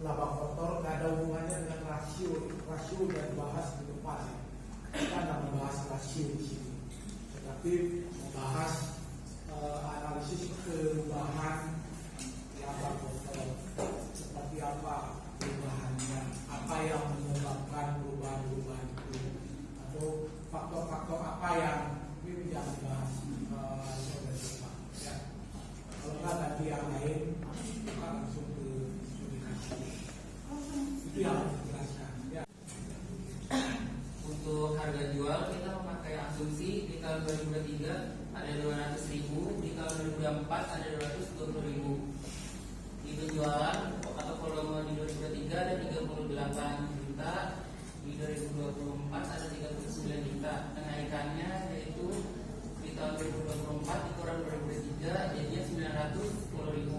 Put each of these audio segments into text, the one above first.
laba kotor nggak ada hubungannya dengan rasio yang dibahas di depan. Kita nggak membahas rasio di sini, tetapi membahas analisis perubahan laba kotor, seperti apa perubahannya, apa yang menyebabkan perubahan itu, atau faktor-faktor apa yang ini yang dibahas oleh Bapak. Ya. Kalau nggak nanti yang lain kita langsung ke itu yang harus dijelaskan. Ya. Untuk harga jual kita memakai asumsi di tahun 2023 ada 200.000, di tahun 2024 ada 220.000. Di penjualan atau volume di 2023 ada 38 juta, di 2024 ada 39 juta. Kenaikannya yaitu di tahun 2024 dikurang 2023 jadinya 910.000.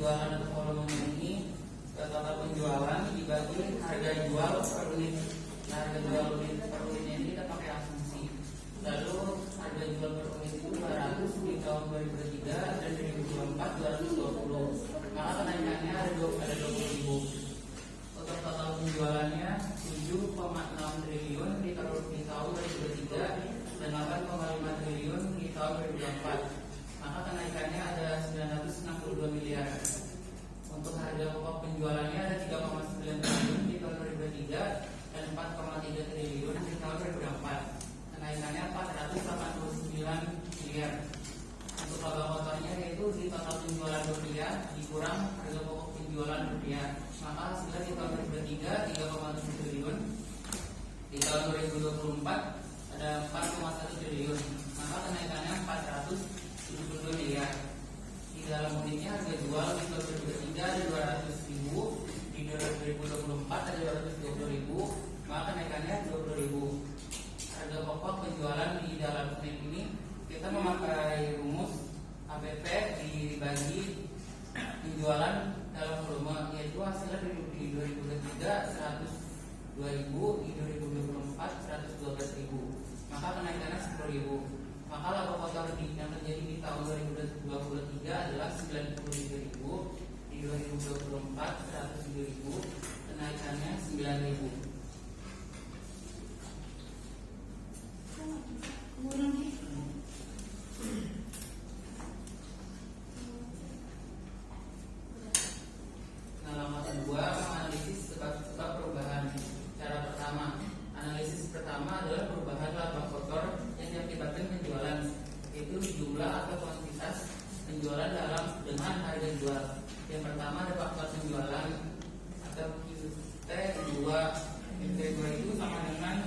penjualan atau volumenya ini total penjualan dibagi harga jual per unit. Nah, harga jual unit per unitnya ini kita pakai asumsi. Lalu harga jual per unit itu 200 di tahun 2023 dan 2024 220. Maka kenaikannya ada 20.000. Untuk total penjualannya 7,6 triliun di tahun 2023 dan 8,5 triliun di tahun 2024. Maka kenaikannya ada 962 miliar. Untuk harga pokok penjualannya ada 3,9 triliun di tahun 2023 dan 4,3 triliun di tahun 2024. Kenaikannya 489 miliar. Untuk laba kotornya yaitu di total penjualan rupiah dikurang harga pokok penjualan rupiah. Maka hasilnya di tahun 2023 3,7 triliun. Di tahun 2024 ada 4,1 triliun. Maka kenaikannya 472 miliar. Di dalam unitnya harga jual di tahun 2023 ada 200.000, di 2024 ada 220.000, maka kenaikannya 20.000. Harga pokok penjualan di dalam unit ini kita memakai rumus APP dibagi penjualan dalam volume, yaitu hasilnya di 2023 102.000, di 2024 112.000, maka kenaikannya 10.000. Maka laba kotor yang terjadi di tahun 2023 adalah 93.000, di 2024 107.000, kenaikannya 9.000. Halaman 2 menganalisis sebab-sebab perubahan. Cara pertama, analisis pertama adalah perubahan laba kotor yang diakibatkan penjualan, yaitu jumlah atau kuantitas penjualan dengan harga jual. Yang pertama ada faktor penjualan atau QT2. QT2 itu sama dengan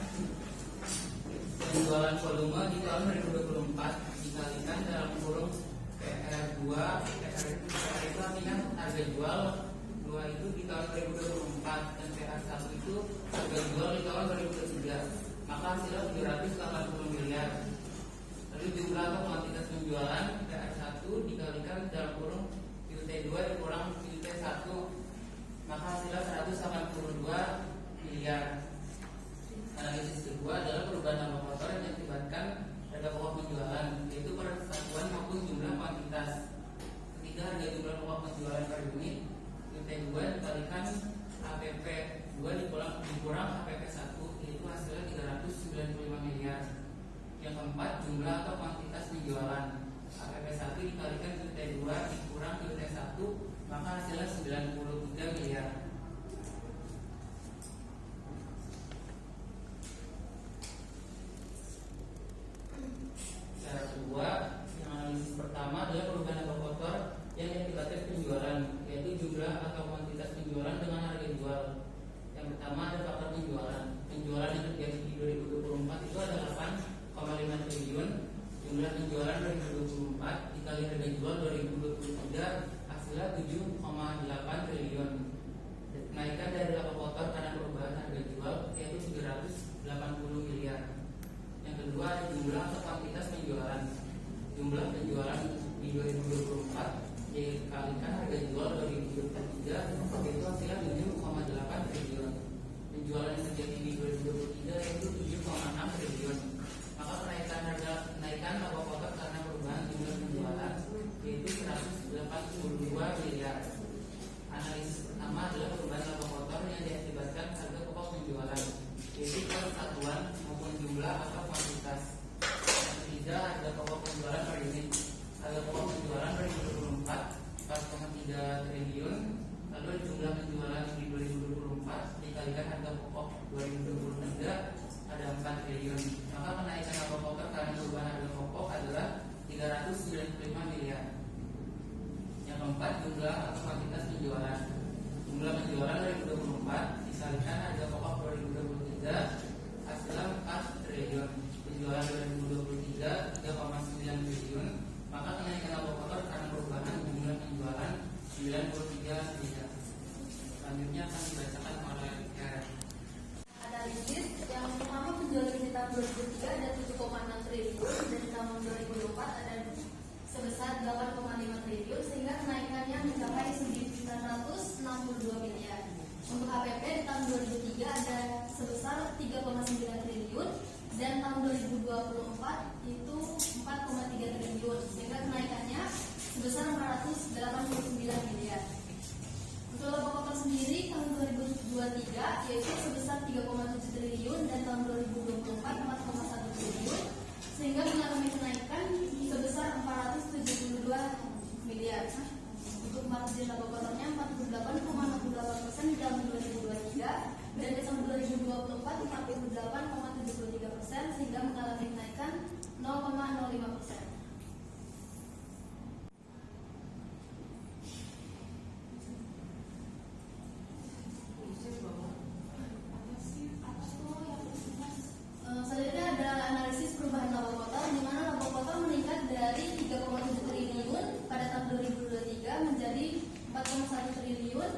penjualan volume di tahun 2024 dikalikan dalam kurung PR2. PR itu artinya harga jual 2 itu di tahun 2024 dan PR1 itu harga jual di tahun 2023. Maka hasilnya 780 miliar. Lalu jumlah atau kuantitas penjualan PR1 dikalikan dalam kurung QT2 dikurang QT1, maka hasilnya 182 miliar. Analisis kedua adalah perubahan laba kotor yang diakibatkan harga pokok penjualan, yaitu persatuan maupun jumlah kuantitas. Ketiga, harga jumlah pokok penjualan per unit QT2 dikalikan APP2 dikurang APP1, yaitu hasilnya 395 miliar. Yang keempat, jumlah atau kuantitas penjualan APP1 dikalikan QT2 dikurang QT1, maka hasilnya 93 miliar. Cara kedua, yang analisis pertama adalah perubahan laba kotor yang diakibatkan penjualan, yaitu jumlah atau kuantitas penjualan dengan harga jual. Yang pertama ada faktor penjualan. Penjualan yang terjadi di 2024 itu ada 8,5 triliun. Jumlah penjualan 2024 dikali harga jual 2023 hasilnya 7,8 triliun. Kenaikan dari laba kotor karena perubahan harga jual yaitu 780 miliar. Yang kedua ada jumlah atau kuantitas penjualan. Jumlah penjualan di 2024 dikalikan harga jual 2023 itu hasilnya 7,8 triliun. Penjualan yang terjadi di 2023 yaitu 7,6 triliun. Maka kenaikan laba kotor karena perubahan jumlah penjualan yaitu 182 miliar. Analisis pertama adalah perubahan laba kotor yang diakibatkan harga pokok penjualan, yaitu persatuan maupun jumlah atau kuantitas. Yang ketiga, harga pokok penjualan per unit. Harga pokok penjualan 2024 4,3 triliun. Lalu jumlah penjualan di 2024 dikalikan harga pokok 2023 ada 4 triliun. Maka kenaikan laba kotor karena perubahan harga pokok adalah 395 miliar. Yang keempat, jumlah atau kuantitas penjualan. Jumlah penjualan 2024 dikalikan harga pokok 2023 hasilnya 4 triliun. Penjualan 2023 3,9 triliun. Maka kenaikan laba kotor karena perubahan jumlah penjualan 93 miliar. Selanjutnya akan dibacakan oleh Karen. Analisis yang pertama, penjualan di tahun 2003 ada 7,6 triliun dan di tahun 2024 ada sebesar 8,5 triliun sehingga kenaikannya mencapai Untuk HPP di tahun 2003 ada sebesar 3,9 triliun dan tahun 2024 itu 4,3 triliun sehingga kenaikannya sebesar 489 miliar. Untuk laba kotor sendiri tahun 2023 yaitu sebesar 3,7 triliun dan tahun 2024 4,1 triliun sehingga mengalami kenaikan sebesar 472 miliar. Untuk margin laba kotornya 48,68% di tahun 2023 dan di tahun 2024 48,73% sehingga mengalami kenaikan 0,05%. Selanjutnya adalah analisis perubahan laba kotor di mana laba kotor meningkat dari 3,7 triliun pada tahun 2023 menjadi 4,1 triliun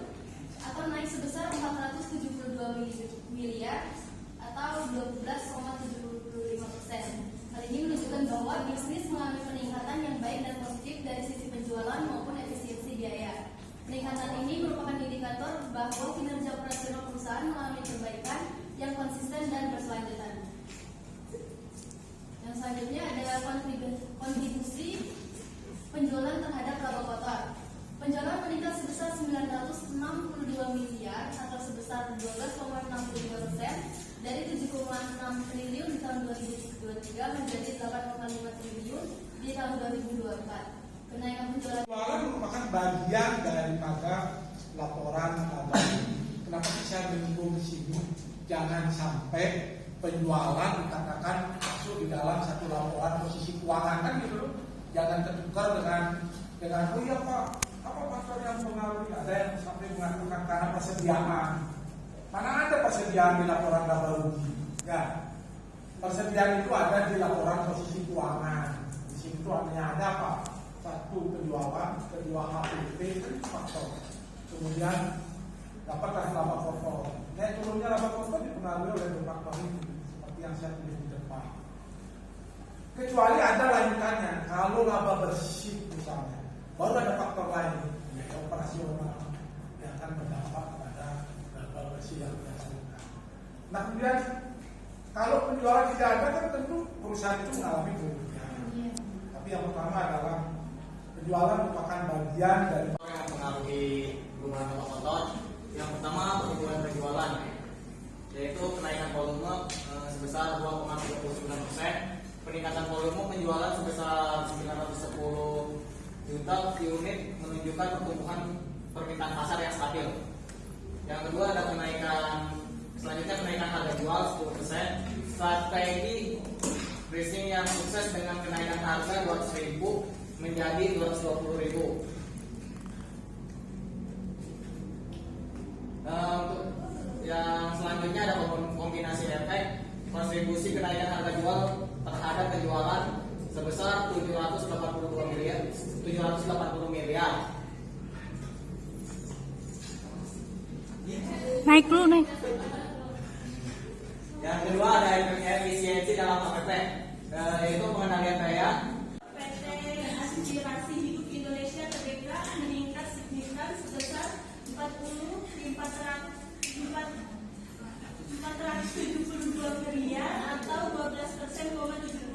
atau naik sebesar 472 miliar atau 12,75%. Hal ini menunjukkan bahwa bisnis mengalami peningkatan yang baik dan positif dari sisi penjualan maupun efisiensi biaya. Peningkatan ini merupakan indikator bahwa kinerja operasional perusahaan mengalami perbaikan yang konsisten dan berkelanjutan. Yang selanjutnya adalah kontribusi penjualan terhadap laba kotor. Penjualan meningkat sebesar 962 miliar atau sebesar 12,65% dari 7,6 triliun di tahun 2023 menjadi 8,5 triliun di tahun 2024. Kenaikan penjualan merupakan bagian daripada laporan laba. Kenapa saya menyinggung di sini? Jangan sampai penjualan dikatakan masuk di dalam satu laporan posisi keuangan kan gitu loh. Jangan tertukar dengan oh iya Pak, apa faktor yang mengaruhi? Ada yang sampai mengatakan karena persediaan. Mana ada persediaan di laporan laba rugi? Ya, persediaan itu ada di laporan posisi keuangan. Di sini itu artinya ada apa? Satu penjualan, kedua HPP itu faktor. Kemudian dapatlah laba kotor. Naik turunnya laba kotor dipengaruhi oleh dua faktor ini, seperti yang saya tulis di depan. Kecuali ada lanjutannya, kalau laba bersih misalnya, baru ada faktor lain, yaitu operasional yang akan berdampak kepada laba bersih yang dihasilkan. Nah kemudian kalau penjualan tidak ada kan tentu perusahaan itu mengalami kerugian. Tapi yang pertama adalah penjualan merupakan bagian dari yang mempengaruhi perubahan laba kotor. Yang pertama pertumbuhan penjualan, yaitu kenaikan volume sebesar 2,39%. Peningkatan volume penjualan sebesar 910 juta unit menunjukkan pertumbuhan permintaan pasar yang stabil. Yang kedua ada selanjutnya kenaikan harga jual 10%. Strategi pricing yang sukses dengan kenaikan harga 200.000 menjadi 220.000. Untuk yang selanjutnya ada kombinasi efek kontribusi kenaikan harga jual terhadap penjualan sebesar 780 miliar. Naik dulu nih. Yang kedua ada efisiensi dalam HPP, yaitu pengendalian biaya. PT Aspirasi Hidup Indonesia Tbk meningkat signifikan sebesar 472 miliar atau 12,17%.